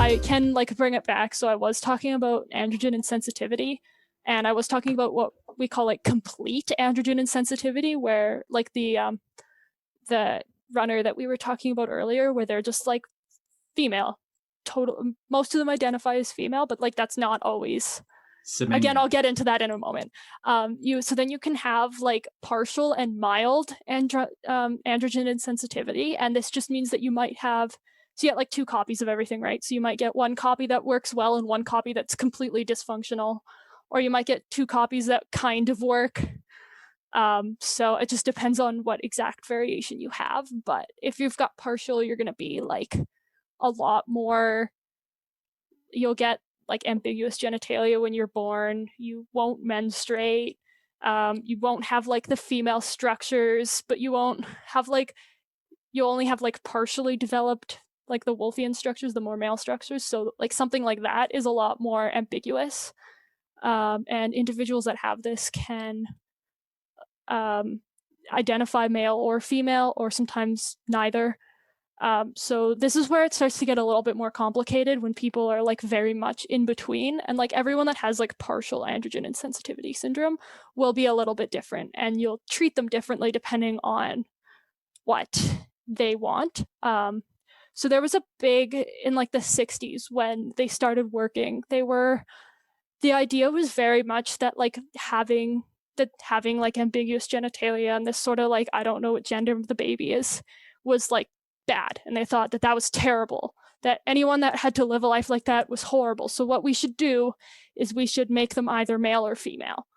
I can like bring it back. So I was talking about androgen insensitivity, and I was talking about what we call like complete androgen insensitivity, where like the runner that we were talking about earlier, where they're just like female, most of them identify as female, but like that's not always. Again, I'll get into that in a moment. So then you can have like partial and mild androgen insensitivity, and this just means that you might have, so you get like 2 copies of everything, right? So you might get 1 copy that works well and 1 copy that's completely dysfunctional, or you might get 2 copies that kind of work. So it just depends on what exact variation you have. But if you've got partial, you're going to be like a lot more, you'll get like ambiguous genitalia when you're born. You won't menstruate. You won't have like the female structures, but you won't have like, you only have like partially developed like the Wolffian structures, the more male structures. So like something like that is a lot more ambiguous. And individuals that have this can identify male or female, or sometimes neither. So this is where it starts to get a little bit more complicated, when people are like very much in between, and like everyone that has like partial androgen insensitivity syndrome will be a little bit different, and you'll treat them differently depending on what they want. So there was a big, in like the 60s when they started working, the idea was very much that like having like ambiguous genitalia and this sort of like, I don't know what gender the baby is, was like bad, and they thought that that was terrible, that anyone that had to live a life like that was horrible. So what we should do is we should make them either male or female.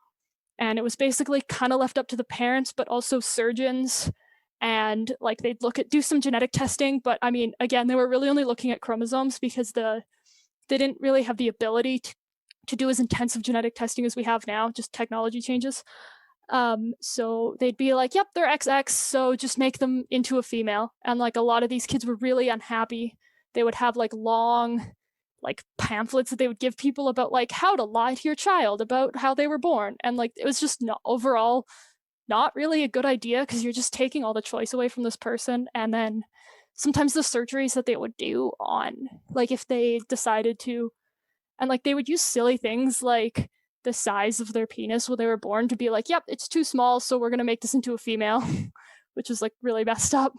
And it was basically kind of left up to the parents, but also surgeons, and like they'd do some genetic testing. But I mean, again, they were really only looking at chromosomes, because they didn't really have the ability to do as intensive genetic testing as we have now. Just technology changes. So they'd be like, yep, they're XX, so just make them into a female. And like a lot of these kids were really unhappy. They would have like long like pamphlets that they would give people about like how to lie to your child about how they were born. And like it was just overall not really a good idea, because you're just taking all the choice away from this person. And then sometimes the surgeries that they would do on, like if they decided to, and like they would use silly things like the size of their penis when they were born to be like, yep, it's too small, so we're going to make this into a female, which is like really messed up.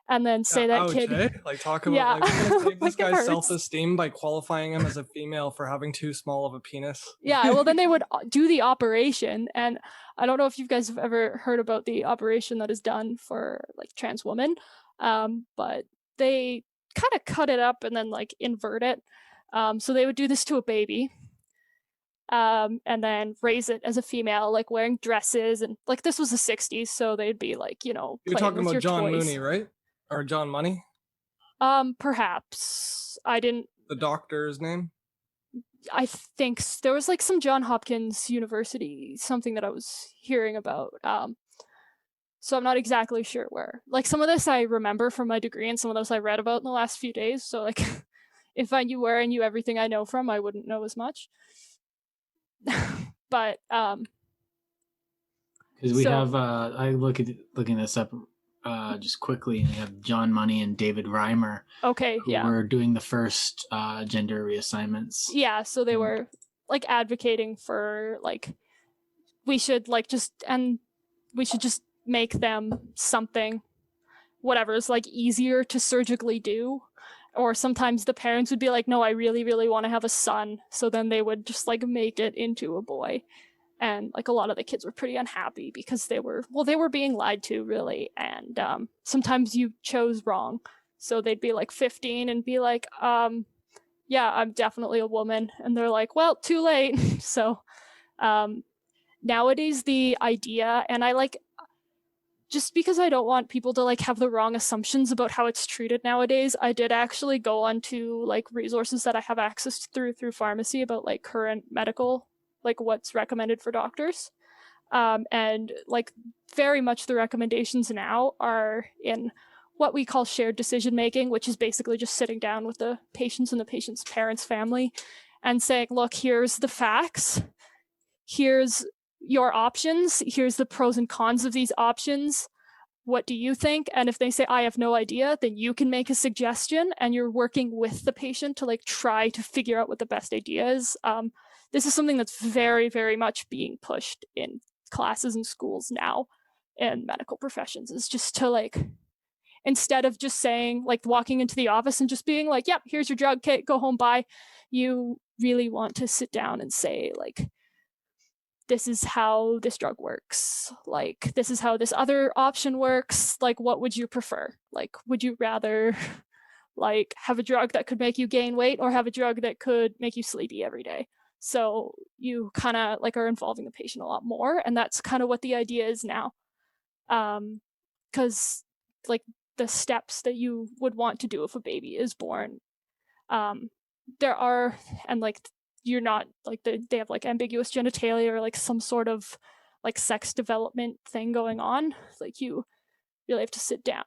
And then say that ouch, kid, eh? Like talk about like we're gonna save this guy's self-esteem by qualifying him as a female for having too small of a penis. Yeah, well then they would do the operation, and I don't know if you guys have ever heard about the operation that is done for like trans women, but they kind of cut it up and then like invert it. So they would do this to a baby, and then raise it as a female, like wearing dresses, and like this was the 60s, so they'd be like, you know, you're talking about John toys. Mooney, right? Or John Money? Perhaps. I didn't. The doctor's name? I think there was like some John Hopkins University, something that I was hearing about. So I'm not exactly sure where. Like some of this I remember from my degree, and some of those I read about in the last few days. So like if I knew where I knew everything I know from, I wouldn't know as much. But because we have I looking this up just quickly, and we have John Money and David Reimer. Okay, who were doing the first gender reassignments. Yeah, so they were like advocating for like we should just make them something, whatever is like easier to surgically do. Or sometimes the parents would be like, no, I really, really want to have a son. So then they would just like make it into a boy. And like a lot of the kids were pretty unhappy because they were being lied to, really. And sometimes you chose wrong. So they'd be like 15 and be like, yeah, I'm definitely a woman. And they're like, well, too late. So nowadays the idea, and I like, just because I don't want people to like have the wrong assumptions about how it's treated nowadays, I did actually go onto like resources that I have access through pharmacy about like current medical, like what's recommended for doctors. And like very much the recommendations now are in what we call shared decision making, which is basically just sitting down with the patients and the patient's parents' family and saying, look, here's the facts, here's your options, here's the pros and cons of these options. what do you think? And if they say, I have no idea, then you can make a suggestion, and you're working with the patient to like try to figure out what the best idea is. This is something that's very, very much being pushed in classes and schools now in medical professions, is just to like, instead of just saying, like walking into the office and just being like, yep, here's your drug kit, go home, bye. You really want to sit down and say, like, this is how this drug works. Like, this is how this other option works. Like, what would you prefer? Like, would you rather like have a drug that could make you gain weight or have a drug that could make you sleepy every day? So you kind of like are involving the patient a lot more. And that's kind of what the idea is now. Because like the steps that you would want to do if a baby is born, there are, and like you're not like they have like ambiguous genitalia or like some sort of like sex development thing going on. Like you really have to sit down.